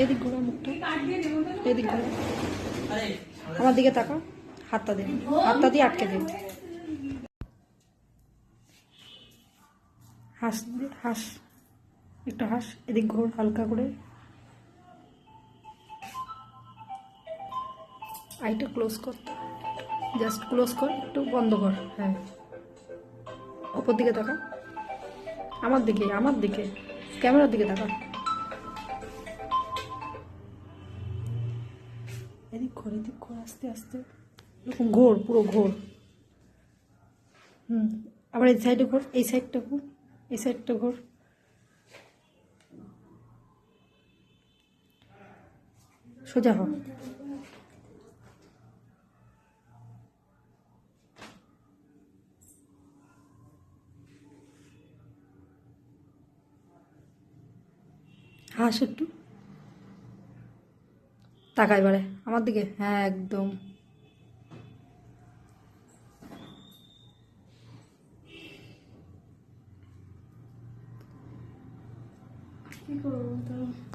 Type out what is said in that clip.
এদিক ঘোরা মুখটা, এদিক ঘোরা, আমার দিকে তাকা, হাতটা দে, হাতটা দিয়ে আটকে দে, হাস দে, হাস, একটু হাস, এদিক ঘোর হালকা করে, আইটা ক্লোজ কর, জাস্ট ক্লোজ কর, একটু বন্ধ কর। হ্যাঁ, ওপর দিকে তাকা, আমার দিকে, আমার দিকে, ক্যামেরার দিকে তাকা, এদিক ঘোর, এদিক ঘোর, আস্তে আস্তে, এরকম ঘোর, পুরো ঘোর। আবার এই সাইডে ঘোর, এই সাইডটা ঘোর, এই সাইডটা ঘোর, সোজা হ, হাস একটু, তাকা এবারে আমার দিকে, হ্যাঁ একদম। কি করবো তো?